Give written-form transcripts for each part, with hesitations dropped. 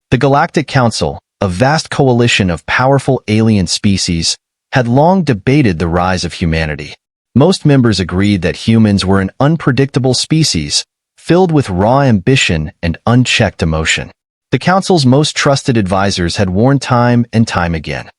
The Galactic Council, a vast coalition of powerful alien species, had long debated the rise of humanity. Most members agreed that humans were an unpredictable species, filled with raw ambition and unchecked emotion. The Council's most trusted advisors had warned time and time again.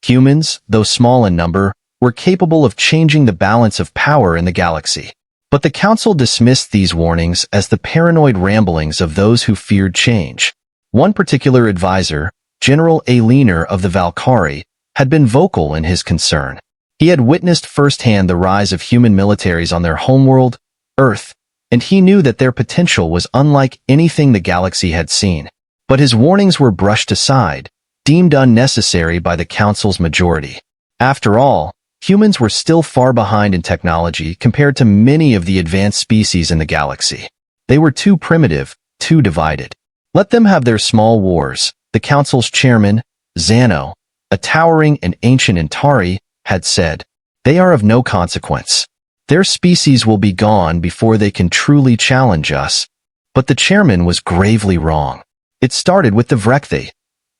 Humans, though small in number, were capable of changing the balance of power in the galaxy. But the Council dismissed these warnings as the paranoid ramblings of those who feared change. One particular advisor, General Aliner of the Valkyrie, had been vocal in his concern. He had witnessed firsthand the rise of human militaries on their homeworld, Earth, and he knew that their potential was unlike anything the galaxy had seen. But his warnings were brushed aside, deemed unnecessary by the Council's majority. After all, humans were still far behind in technology compared to many of the advanced species in the galaxy. They were too primitive, too divided. Let them have their small wars, the Council's chairman, Zano, a towering and ancient Antari, had said. They are of no consequence. Their species will be gone before they can truly challenge us. But the chairman was gravely wrong. It started with the Vrekthe,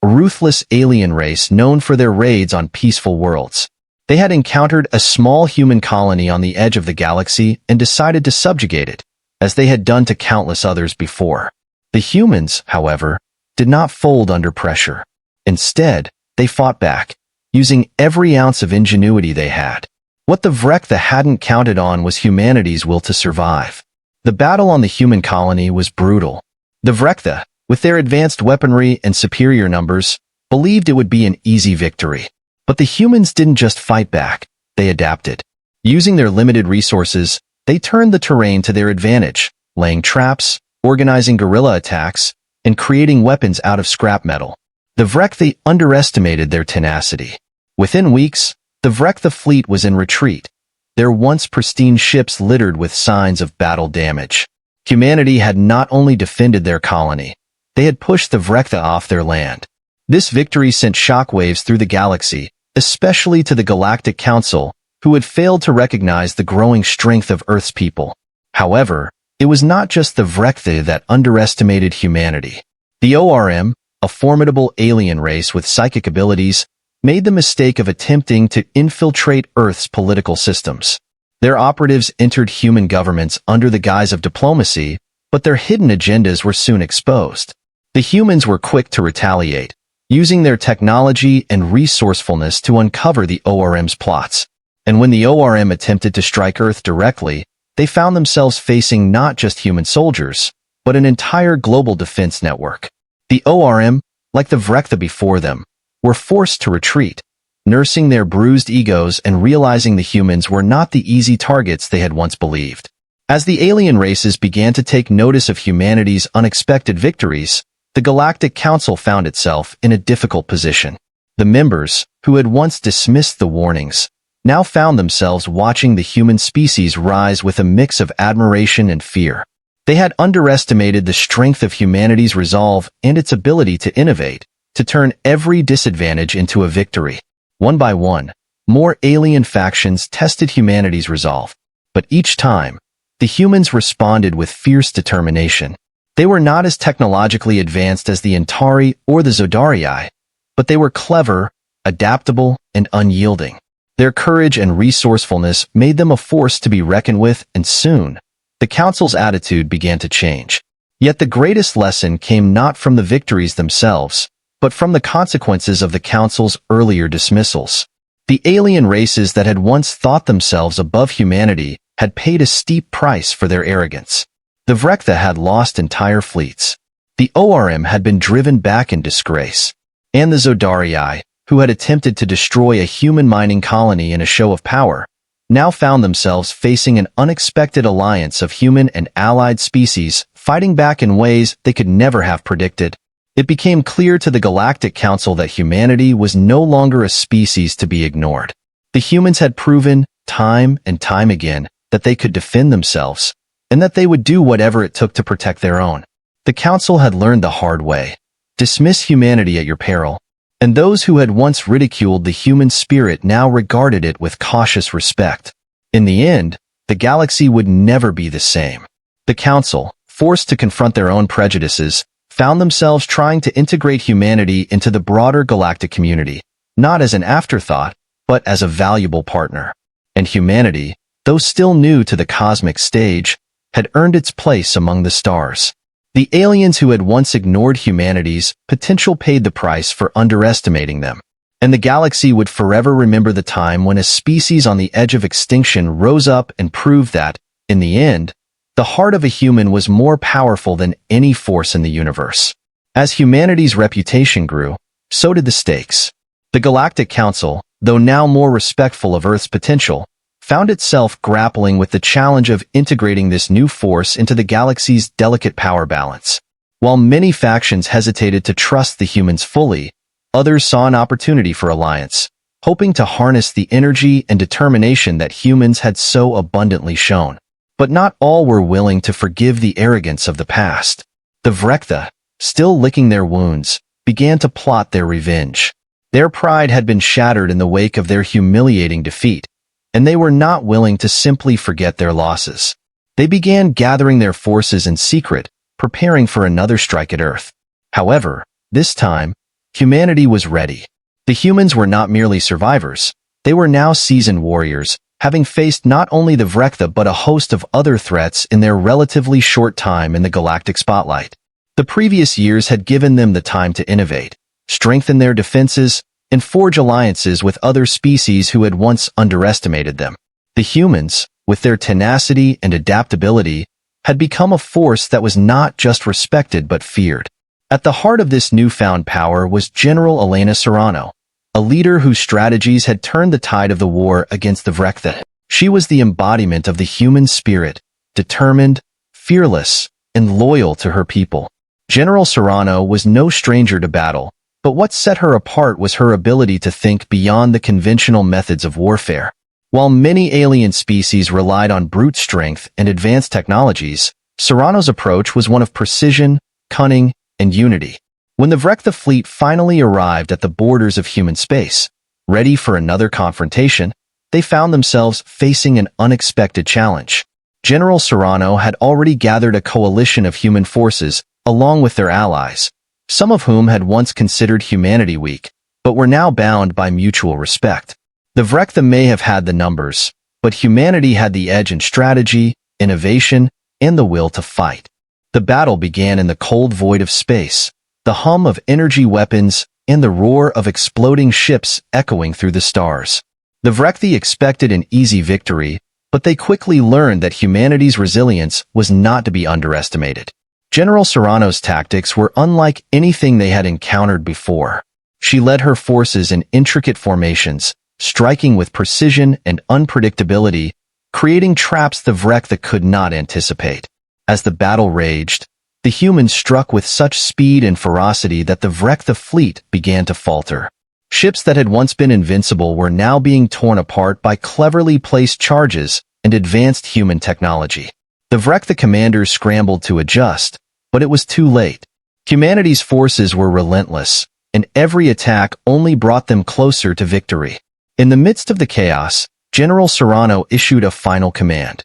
a ruthless alien race known for their raids on peaceful worlds. They had encountered a small human colony on the edge of the galaxy and decided to subjugate it, as they had done to countless others before. The humans, however, did not fold under pressure. Instead, they fought back, using every ounce of ingenuity they had. What the Vrekthe hadn't counted on was humanity's will to survive. The battle on the human colony was brutal. The Vrekthe, with their advanced weaponry and superior numbers, believed it would be an easy victory. But the humans didn't just fight back, they adapted. Using their limited resources, they turned the terrain to their advantage, laying traps, organizing guerrilla attacks, and creating weapons out of scrap metal. The Vrekthe underestimated their tenacity. Within weeks, the Vrekthe fleet was in retreat, their once pristine ships littered with signs of battle damage. Humanity had not only defended their colony, they had pushed the Vrekthe off their land. This victory sent shockwaves through the galaxy, especially to the Galactic Council, who had failed to recognize the growing strength of Earth's people. However, it was not just the Vrekthe that underestimated humanity. The ORM, a formidable alien race with psychic abilities, made the mistake of attempting to infiltrate Earth's political systems. Their operatives entered human governments under the guise of diplomacy, but their hidden agendas were soon exposed. The humans were quick to retaliate, using their technology and resourcefulness to uncover the ORM's plots. And when the ORM attempted to strike Earth directly, they found themselves facing not just human soldiers, but an entire global defense network. The ORM, like the Vrekthe before them, were forced to retreat, nursing their bruised egos and realizing the humans were not the easy targets they had once believed. As the alien races began to take notice of humanity's unexpected victories, the Galactic Council found itself in a difficult position. The members, who had once dismissed the warnings, now found themselves watching the human species rise with a mix of admiration and fear. They had underestimated the strength of humanity's resolve and its ability to innovate, to turn every disadvantage into a victory. One by one, more alien factions tested humanity's resolve. But each time, the humans responded with fierce determination. They were not as technologically advanced as the Antari or the Zodarii, but they were clever, adaptable, and unyielding. Their courage and resourcefulness made them a force to be reckoned with, and soon, the Council's attitude began to change. Yet the greatest lesson came not from the victories themselves, but from the consequences of the Council's earlier dismissals. The alien races that had once thought themselves above humanity had paid a steep price for their arrogance. The Vrekthe had lost entire fleets. The ORM had been driven back in disgrace. And the Zodarii, who had attempted to destroy a human mining colony in a show of power, now found themselves facing an unexpected alliance of human and allied species fighting back in ways they could never have predicted. It became clear to the Galactic Council that humanity was no longer a species to be ignored. The humans had proven, time and time again, that they could defend themselves, and that they would do whatever it took to protect their own. The Council had learned the hard way. Dismiss humanity at your peril. And those who had once ridiculed the human spirit now regarded it with cautious respect. In the end, the galaxy would never be the same. The Council, forced to confront their own prejudices, found themselves trying to integrate humanity into the broader galactic community, not as an afterthought, but as a valuable partner. And humanity, though still new to the cosmic stage, had earned its place among the stars. The aliens who had once ignored humanity's potential paid the price for underestimating them. And the galaxy would forever remember the time when a species on the edge of extinction rose up and proved that, in the end, the heart of a human was more powerful than any force in the universe. As humanity's reputation grew, so did the stakes. The Galactic Council, though now more respectful of Earth's potential, found itself grappling with the challenge of integrating this new force into the galaxy's delicate power balance. While many factions hesitated to trust the humans fully, others saw an opportunity for alliance, hoping to harness the energy and determination that humans had so abundantly shown. But not all were willing to forgive the arrogance of the past. The Vrekta, still licking their wounds, began to plot their revenge. Their pride had been shattered in the wake of their humiliating defeat, and they were not willing to simply forget their losses. They began gathering their forces in secret, preparing for another strike at Earth. However, this time, humanity was ready. The humans were not merely survivors, they were now seasoned warriors, having faced not only the Vrekta but a host of other threats in their relatively short time in the galactic spotlight. The previous years had given them the time to innovate, strengthen their defenses, and forge alliances with other species who had once underestimated them. The humans, with their tenacity and adaptability, had become a force that was not just respected but feared. At the heart of this newfound power was General Elena Serrano, a leader whose strategies had turned the tide of the war against the Vrekta. She was the embodiment of the human spirit, determined, fearless, and loyal to her people. General Serrano was no stranger to battle, but what set her apart was her ability to think beyond the conventional methods of warfare. While many alien species relied on brute strength and advanced technologies, Serrano's approach was one of precision, cunning, and unity. When the Vrekta fleet finally arrived at the borders of human space, ready for another confrontation, they found themselves facing an unexpected challenge. General Serrano had already gathered a coalition of human forces along with their allies, some of whom had once considered humanity weak, but were now bound by mutual respect. The Vrekta may have had the numbers, but humanity had the edge in strategy, innovation, and the will to fight. The battle began in the cold void of space, the hum of energy weapons and the roar of exploding ships echoing through the stars. The Vrekta expected an easy victory, but they quickly learned that humanity's resilience was not to be underestimated. General Serrano's tactics were unlike anything they had encountered before. She led her forces in intricate formations, striking with precision and unpredictability, creating traps the Vrekta could not anticipate. As the battle raged, the humans struck with such speed and ferocity that the Vrekta fleet began to falter. Ships that had once been invincible were now being torn apart by cleverly placed charges and advanced human technology. The Vrekta commanders scrambled to adjust, but it was too late. Humanity's forces were relentless, and every attack only brought them closer to victory. In the midst of the chaos, General Serrano issued a final command.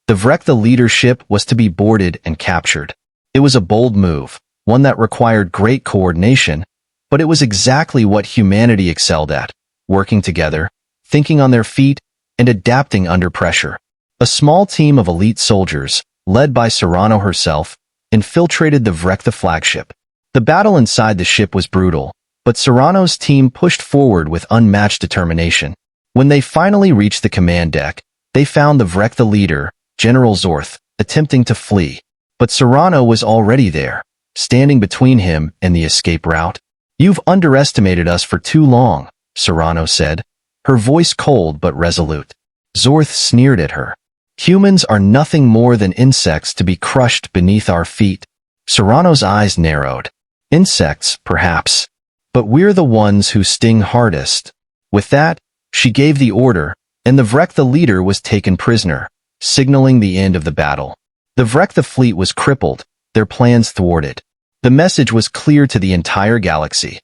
The Vrekta leadership was to be boarded and captured. It was a bold move, one that required great coordination, but it was exactly what humanity excelled at, working together, thinking on their feet, and adapting under pressure. A small team of elite soldiers, led by Serrano herself, infiltrated the Vrekta flagship. The battle inside the ship was brutal, but Serrano's team pushed forward with unmatched determination. When they finally reached the command deck, they found the Vrekta leader, General Zorth, attempting to flee. But Serrano was already there, standing between him and the escape route. "You've underestimated us for too long," Serrano said, her voice cold but resolute. Zorth sneered at her. "Humans are nothing more than insects to be crushed beneath our feet." Serrano's eyes narrowed. "Insects, perhaps. But we're the ones who sting hardest." With that, she gave the order, and the Vrekta leader was taken prisoner, signaling the end of the battle. The Vrekta fleet was crippled, their plans thwarted. The message was clear to the entire galaxy.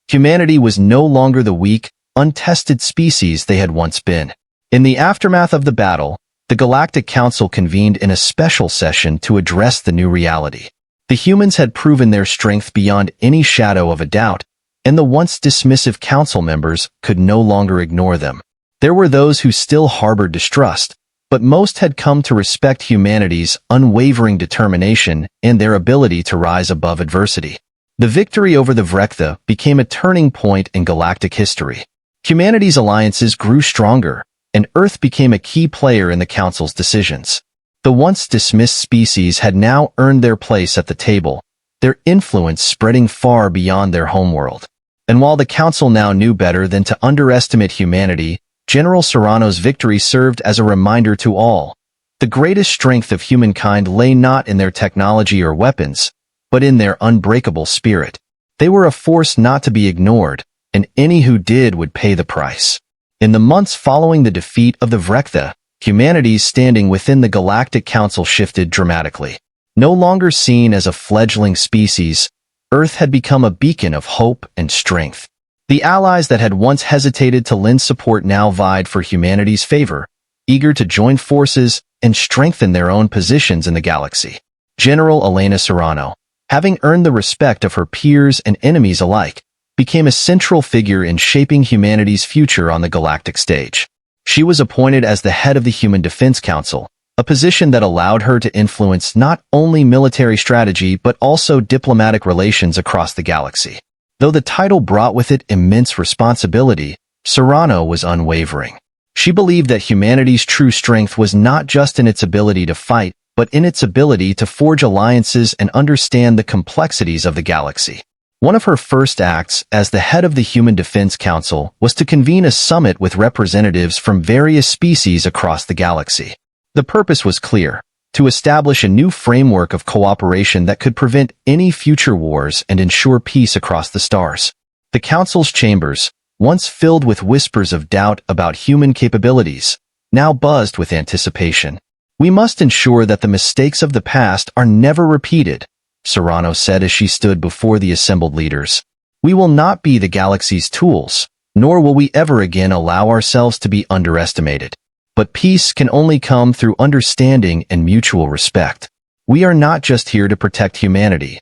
Humanity was no longer the weak, untested species they had once been. In the aftermath of the battle, the Galactic Council convened in a special session to address the new reality. The humans had proven their strength beyond any shadow of a doubt, and the once dismissive council members could no longer ignore them. There were those who still harbored distrust, but most had come to respect humanity's unwavering determination and their ability to rise above adversity. The victory over the Vrekta became a turning point in galactic history. Humanity's alliances grew stronger, and Earth became a key player in the Council's decisions. The once dismissed species had now earned their place at the table, their influence spreading far beyond their homeworld. And while the Council now knew better than to underestimate humanity, General Serrano's victory served as a reminder to all. The greatest strength of humankind lay not in their technology or weapons, but in their unbreakable spirit. They were a force not to be ignored, and any who did would pay the price. In the months following the defeat of the Vrekta, humanity's standing within the Galactic Council shifted dramatically. No longer seen as a fledgling species, Earth had become a beacon of hope and strength. The allies that had once hesitated to lend support now vied for humanity's favor, eager to join forces and strengthen their own positions in the galaxy. General Elena Serrano, having earned the respect of her peers and enemies alike, became a central figure in shaping humanity's future on the galactic stage. She was appointed as the head of the Human Defense Council, a position that allowed her to influence not only military strategy but also diplomatic relations across the galaxy. Though the title brought with it immense responsibility, Serrano was unwavering. She believed that humanity's true strength was not just in its ability to fight, but in its ability to forge alliances and understand the complexities of the galaxy. One of her first acts as the head of the Human Defense Council was to convene a summit with representatives from various species across the galaxy. The purpose was clear: to establish a new framework of cooperation that could prevent any future wars and ensure peace across the stars. The Council's chambers, once filled with whispers of doubt about human capabilities, now buzzed with anticipation. "We must ensure that the mistakes of the past are never repeated," Serrano said as she stood before the assembled leaders. "We will not be the galaxy's tools, nor will we ever again allow ourselves to be underestimated. But peace can only come through understanding and mutual respect. We are not just here to protect humanity.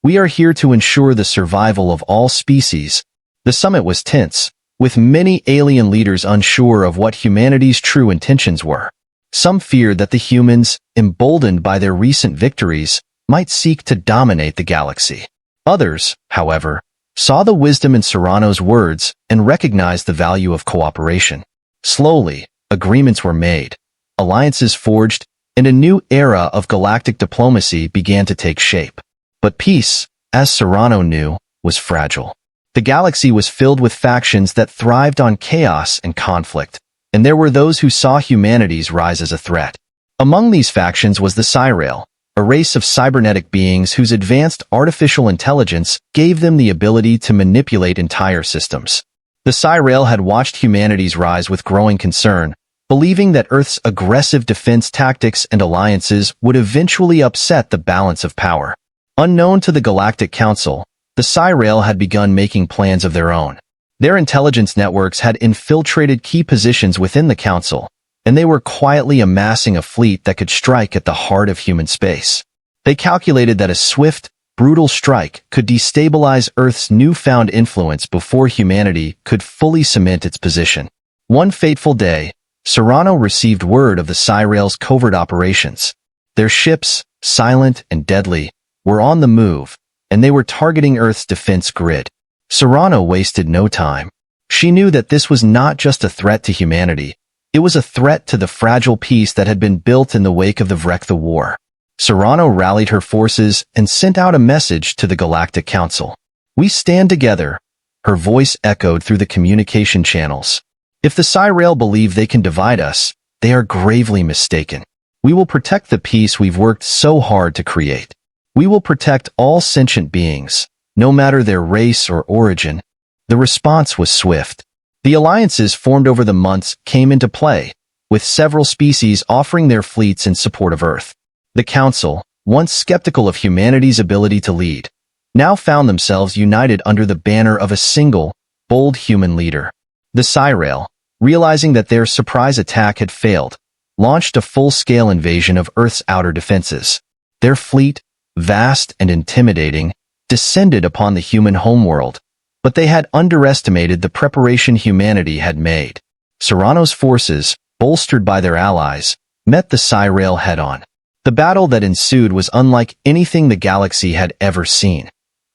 We are here to ensure the survival of all species." The summit was tense, with many alien leaders unsure of what humanity's true intentions were. Some feared that the humans, emboldened by their recent victories, might seek to dominate the galaxy. Others, however, saw the wisdom in Serrano's words and recognized the value of cooperation. Slowly, agreements were made, alliances forged, and a new era of galactic diplomacy began to take shape. But peace, as Serrano knew, was fragile. The galaxy was filled with factions that thrived on chaos and conflict, and there were those who saw humanity's rise as a threat. Among these factions was the Cyrail, a race of cybernetic beings whose advanced artificial intelligence gave them the ability to manipulate entire systems. The Cyrail had watched humanity's rise with growing concern, believing that Earth's aggressive defense tactics and alliances would eventually upset the balance of power. Unknown to the Galactic Council, the Cyrail had begun making plans of their own. Their intelligence networks had infiltrated key positions within the Council, and they were quietly amassing a fleet that could strike at the heart of human space. They calculated that a swift, brutal strike could destabilize Earth's newfound influence before humanity could fully cement its position. One fateful day, Serrano received word of the Cyrail's covert operations. Their ships, silent and deadly, were on the move, and they were targeting Earth's defense grid. Serrano wasted no time. She knew that this was not just a threat to humanity, it was a threat to the fragile peace that had been built in the wake of the Vrekta War. Serrano rallied her forces and sent out a message to the Galactic Council. "We stand together," her voice echoed through the communication channels. "If the Cyrail believe they can divide us, they are gravely mistaken. We will protect the peace we've worked so hard to create. We will protect all sentient beings, no matter their race or origin." The response was swift. The alliances formed over the months came into play, with several species offering their fleets in support of Earth. The Council, once skeptical of humanity's ability to lead, now found themselves united under the banner of a single, bold human leader. The Cyrail, realizing that their surprise attack had failed, launched a full-scale invasion of Earth's outer defenses. Their fleet, vast and intimidating, descended upon the human homeworld, but they had underestimated the preparation humanity had made. Serrano's forces, bolstered by their allies, met the Psi-Rail head-on. The battle that ensued was unlike anything the galaxy had ever seen.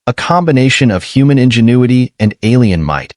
A combination of human ingenuity and alien might,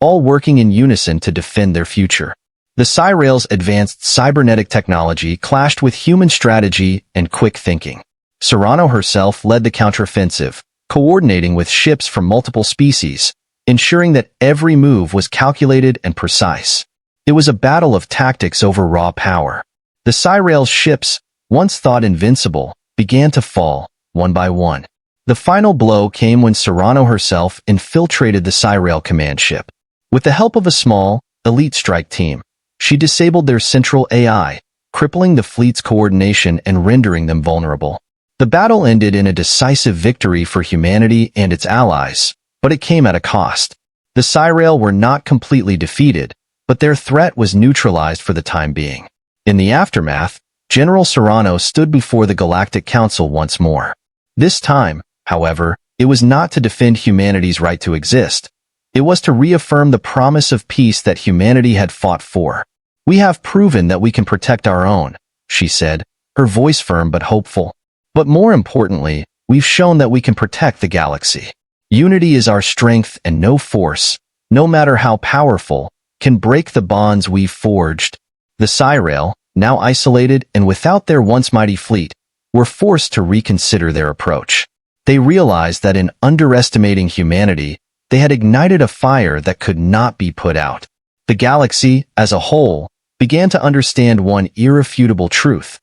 all working in unison to defend their future. The Psi-Rail's advanced cybernetic technology clashed with human strategy and quick thinking. Serrano herself led the counteroffensive, coordinating with ships from multiple species, ensuring that every move was calculated and precise. It was a battle of tactics over raw power. The Psi-Rail's ships, once thought invincible, began to fall, one by one. The final blow came when Serrano herself infiltrated the Psi-Rail command ship. With the help of a small, elite strike team, she disabled their central AI, crippling the fleet's coordination and rendering them vulnerable. The battle ended in a decisive victory for humanity and its allies, but it came at a cost. The Psi-Rail were not completely defeated, but their threat was neutralized for the time being. In the aftermath, General Serrano stood before the Galactic Council once more. This time, however, it was not to defend humanity's right to exist. It was to reaffirm the promise of peace that humanity had fought for. "We have proven that we can protect our own," she said, her voice firm but hopeful. "But more importantly, we've shown that we can protect the galaxy. Unity is our strength, and no force, no matter how powerful, can break the bonds we've forged." The Psi-Rail, now isolated and without their once mighty fleet, were forced to reconsider their approach. They realized that in underestimating humanity, they had ignited a fire that could not be put out. The galaxy, as a whole, began to understand one irrefutable truth.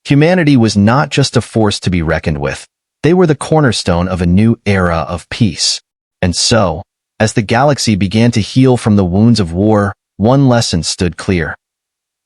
Humanity was not just a force to be reckoned with. They were the cornerstone of a new era of peace. And so, as the galaxy began to heal from the wounds of war, one lesson stood clear.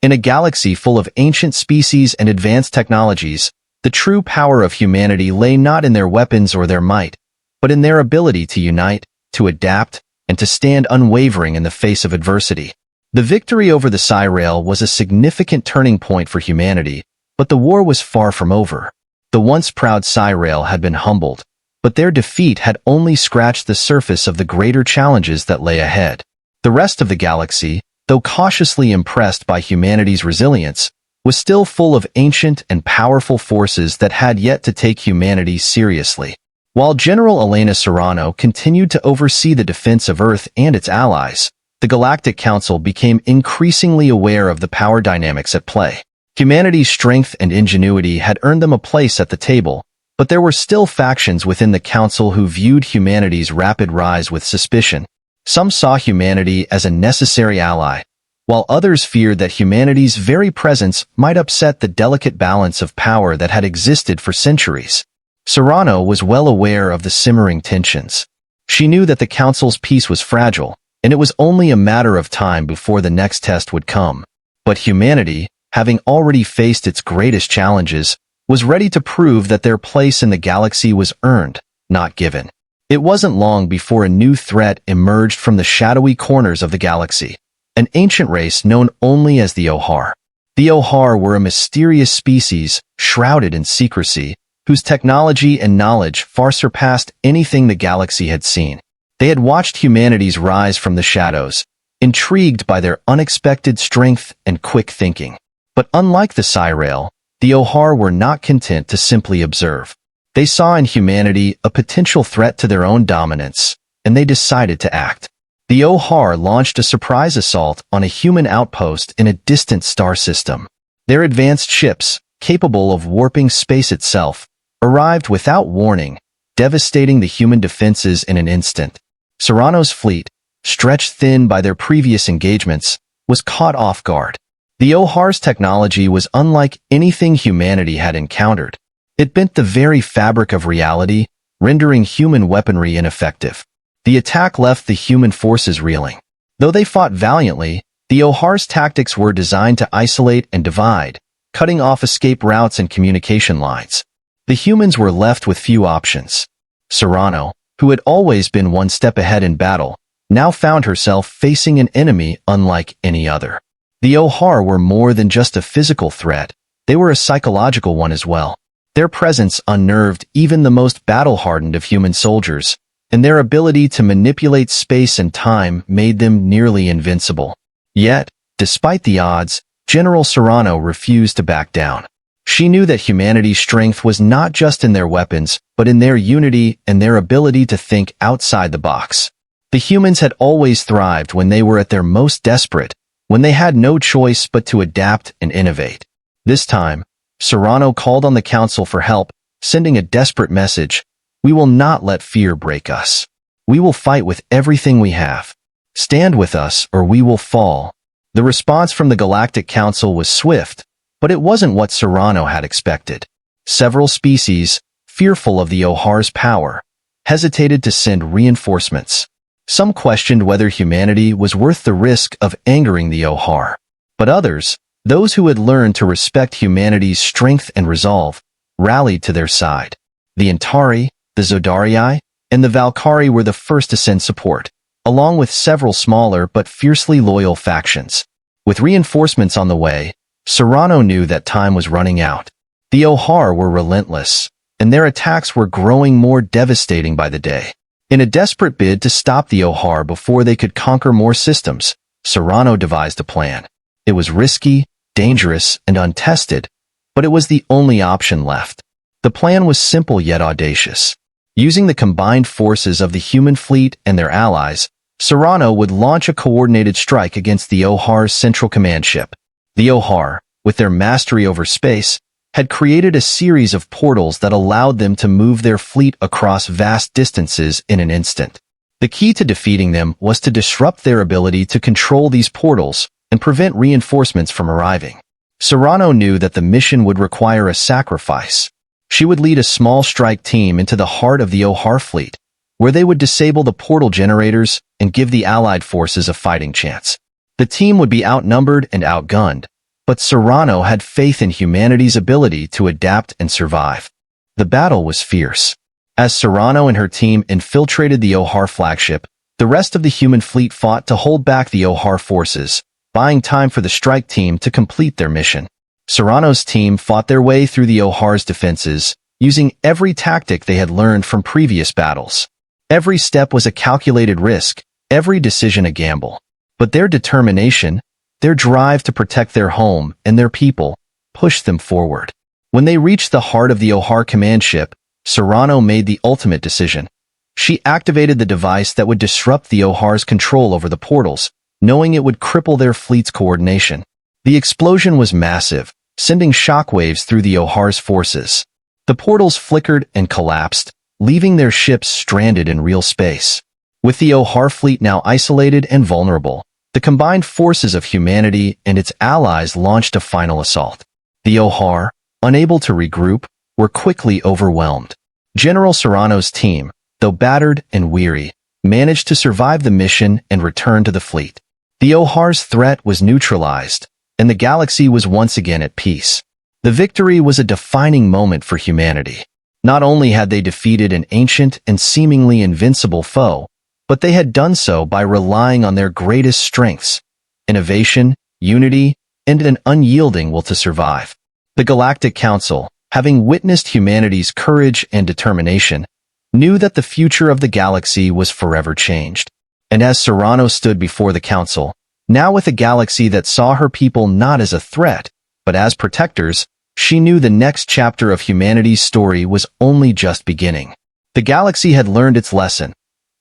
In a galaxy full of ancient species and advanced technologies, the true power of humanity lay not in their weapons or their might, but in their ability to unite, to adapt, and to stand unwavering in the face of adversity. The victory over the Psi-Rail was a significant turning point for humanity, but the war was far from over. The once proud Psi-Rail had been humbled, but their defeat had only scratched the surface of the greater challenges that lay ahead. The rest of the galaxy, though cautiously impressed by humanity's resilience, was still full of ancient and powerful forces that had yet to take humanity seriously. While General Elena Serrano continued to oversee the defense of Earth and its allies, the Galactic Council became increasingly aware of the power dynamics at play. Humanity's strength and ingenuity had earned them a place at the table, but there were still factions within the Council who viewed humanity's rapid rise with suspicion. Some saw humanity as a necessary ally, while others feared that humanity's very presence might upset the delicate balance of power that had existed for centuries. Serrano was well aware of the simmering tensions. She knew that the Council's peace was fragile, and it was only a matter of time before the next test would come. But humanity, having already faced its greatest challenges, was ready to prove that their place in the galaxy was earned, not given. It wasn't long before a new threat emerged from the shadowy corners of the galaxy, an ancient race known only as the Ohar. The Ohar were a mysterious species, shrouded in secrecy, whose technology and knowledge far surpassed anything the galaxy had seen. They had watched humanity's rise from the shadows, intrigued by their unexpected strength and quick thinking. But unlike the Psi-Rail, the Ohar were not content to simply observe. They saw in humanity a potential threat to their own dominance, and they decided to act. The Ohar launched a surprise assault on a human outpost in a distant star system. Their advanced ships, capable of warping space itself, arrived without warning, devastating the human defenses in an instant. Serrano's fleet, stretched thin by their previous engagements, was caught off guard. The Ohar's technology was unlike anything humanity had encountered. It bent the very fabric of reality, rendering human weaponry ineffective. The attack left the human forces reeling. Though they fought valiantly, the Ohar's tactics were designed to isolate and divide, cutting off escape routes and communication lines. The humans were left with few options. Serrano, who had always been one step ahead in battle, now found herself facing an enemy unlike any other. The Ohar were more than just a physical threat, they were a psychological one as well. Their presence unnerved even the most battle-hardened of human soldiers, and their ability to manipulate space and time made them nearly invincible. Yet, despite the odds, General Serrano refused to back down. She knew that humanity's strength was not just in their weapons, but in their unity and their ability to think outside the box. The humans had always thrived when they were at their most desperate, when they had no choice but to adapt and innovate. This time, Serrano called on the Council for help, sending a desperate message: "We will not let fear break us. We will fight with everything we have. Stand with us or we will fall." The response from the Galactic Council was swift, but it wasn't what Serrano had expected. Several species, fearful of the Ohar's power, hesitated to send reinforcements. Some questioned whether humanity was worth the risk of angering the Ohar. But others, those who had learned to respect humanity's strength and resolve, rallied to their side. The Antari, the Zodarii, and the Valkyrie were the first to send support, along with several smaller but fiercely loyal factions. With reinforcements on the way, Serrano knew that time was running out. The Ohar were relentless, and their attacks were growing more devastating by the day. In a desperate bid to stop the Ohar before they could conquer more systems, Serrano devised a plan. It was risky, dangerous, and untested, but it was the only option left. The plan was simple yet audacious. Using the combined forces of the human fleet and their allies, Serrano would launch a coordinated strike against the Ohar's central command ship. The Ohar, with their mastery over space, had created a series of portals that allowed them to move their fleet across vast distances in an instant. The key to defeating them was to disrupt their ability to control these portals and prevent reinforcements from arriving. Serrano knew that the mission would require a sacrifice. She would lead a small strike team into the heart of the Ohar fleet, where they would disable the portal generators and give the Allied forces a fighting chance. The team would be outnumbered and outgunned, but Serrano had faith in humanity's ability to adapt and survive. The battle was fierce. As Serrano and her team infiltrated the Ohar flagship, the rest of the human fleet fought to hold back the Ohar forces, buying time for the strike team to complete their mission. Serrano's team fought their way through the Ohar's defenses, using every tactic they had learned from previous battles. Every step was a calculated risk, every decision a gamble. But their determination, their drive to protect their home and their people, pushed them forward. When they reached the heart of the Ohar command ship, Serrano made the ultimate decision. She activated the device that would disrupt the Ohar's control over the portals, knowing it would cripple their fleet's coordination. The explosion was massive, sending shockwaves through the Ohar's forces. The portals flickered and collapsed, leaving their ships stranded in real space. With the Ohar fleet now isolated and vulnerable, the combined forces of humanity and its allies launched a final assault. The Ohar, unable to regroup, were quickly overwhelmed. General Serrano's team, though battered and weary, managed to survive the mission and return to the fleet. The Ohar's threat was neutralized, and the galaxy was once again at peace. The victory was a defining moment for humanity. Not only had they defeated an ancient and seemingly invincible foe, but they had done so by relying on their greatest strengths: innovation, unity, and an unyielding will to survive. The Galactic Council, having witnessed humanity's courage and determination, knew that the future of the galaxy was forever changed. And as Serrano stood before the Council, now with a galaxy that saw her people not as a threat, but as protectors, she knew the next chapter of humanity's story was only just beginning. The galaxy had learned its lesson.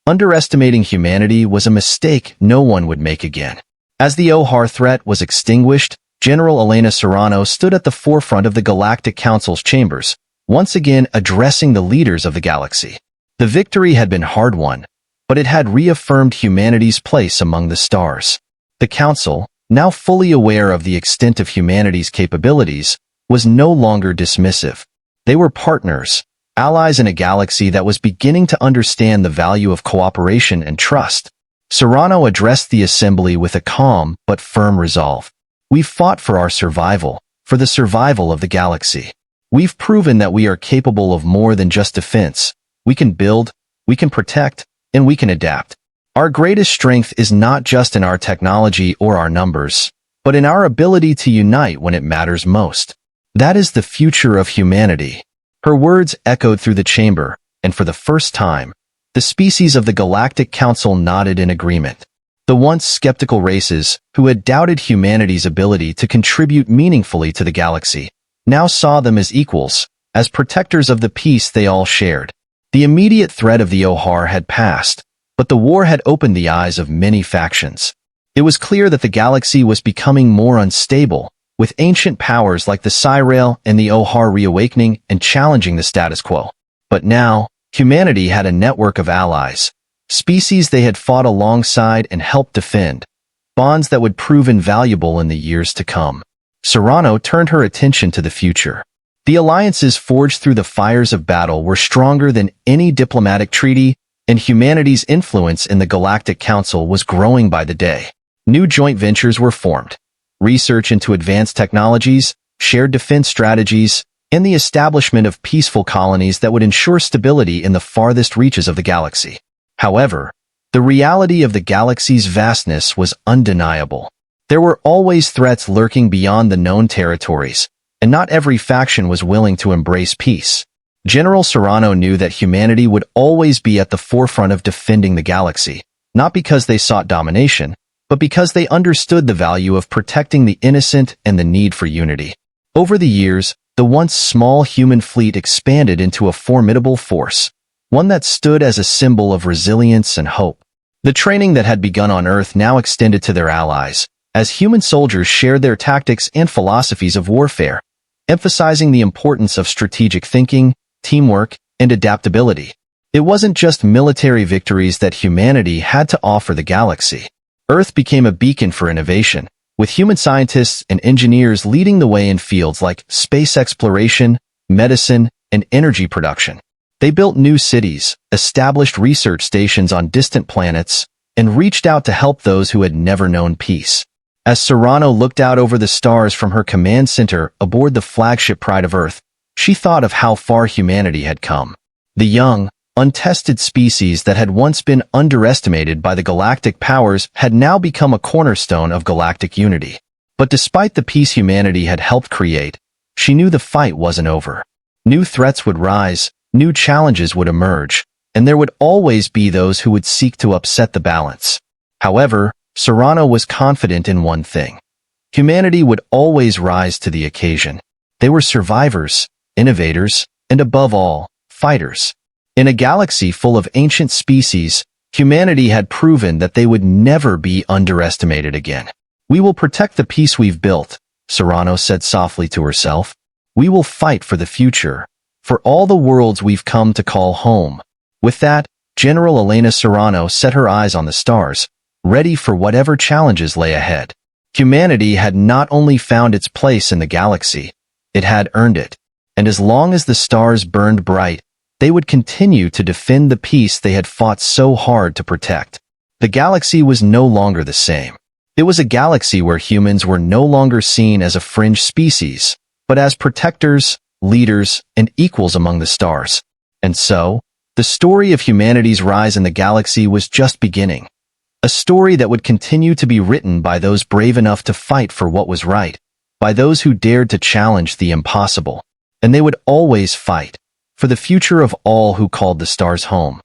Underestimating humanity was a mistake no one would make again. As the Ohar threat was extinguished, General Elena Serrano stood at the forefront of the Galactic Council's chambers, once again addressing the leaders of the galaxy. The victory had been hard-won, but it had reaffirmed humanity's place among the stars. The Council, now fully aware of the extent of humanity's capabilities, was no longer dismissive. They were partners, allies in a galaxy that was beginning to understand the value of cooperation and trust. Serrano addressed the assembly with a calm but firm resolve. "We've fought for our survival, for the survival of the galaxy. We've proven that we are capable of more than just defense. We can build, we can protect, and we can adapt. Our greatest strength is not just in our technology or our numbers, but in our ability to unite when it matters most. That is the future of humanity." Her words echoed through the chamber, and for the first time, the species of the Galactic Council nodded in agreement. The once skeptical races, who had doubted humanity's ability to contribute meaningfully to the galaxy, now saw them as equals, as protectors of the peace they all shared. The immediate threat of the Ohar had passed, but the war had opened the eyes of many factions. It was clear that the galaxy was becoming more unstable, with ancient powers like the Cyrail and the Ohar reawakening and challenging the status quo. But now, humanity had a network of allies, species they had fought alongside and helped defend, bonds that would prove invaluable in the years to come. Serrano turned her attention to the future. The alliances forged through the fires of battle were stronger than any diplomatic treaty, and humanity's influence in the Galactic Council was growing by the day. New joint ventures were formed. Research into advanced technologies, shared defense strategies, and the establishment of peaceful colonies that would ensure stability in the farthest reaches of the galaxy. However, the reality of the galaxy's vastness was undeniable. There were always threats lurking beyond the known territories, and not every faction was willing to embrace peace. General Serrano knew that humanity would always be at the forefront of defending the galaxy, not because they sought domination, but because they understood the value of protecting the innocent and the need for unity. Over the years, the once small human fleet expanded into a formidable force, one that stood as a symbol of resilience and hope. The training that had begun on Earth now extended to their allies, as human soldiers shared their tactics and philosophies of warfare, emphasizing the importance of strategic thinking, teamwork, and adaptability. It wasn't just military victories that humanity had to offer the galaxy. Earth became a beacon for innovation, with human scientists and engineers leading the way in fields like space exploration, medicine, and energy production. They built new cities, established research stations on distant planets, and reached out to help those who had never known peace. As Serrano looked out over the stars from her command center aboard the flagship Pride of Earth, she thought of how far humanity had come. The young, untested species that had once been underestimated by the galactic powers had now become a cornerstone of galactic unity. But despite the peace humanity had helped create, she knew the fight wasn't over. New threats would rise, new challenges would emerge, and there would always be those who would seek to upset the balance. However, Serrano was confident in one thing. Humanity would always rise to the occasion. They were survivors, innovators, and above all, fighters. In a galaxy full of ancient species, humanity had proven that they would never be underestimated again. "We will protect the peace we've built," Serrano said softly to herself. "We will fight for the future, for all the worlds we've come to call home." With that, General Elena Serrano set her eyes on the stars, ready for whatever challenges lay ahead. Humanity had not only found its place in the galaxy, it had earned it. And as long as the stars burned bright, they would continue to defend the peace they had fought so hard to protect. The galaxy was no longer the same. It was a galaxy where humans were no longer seen as a fringe species, but as protectors, leaders, and equals among the stars. And so, the story of humanity's rise in the galaxy was just beginning. A story that would continue to be written by those brave enough to fight for what was right, by those who dared to challenge the impossible. And they would always fight for the future of all who called the stars home.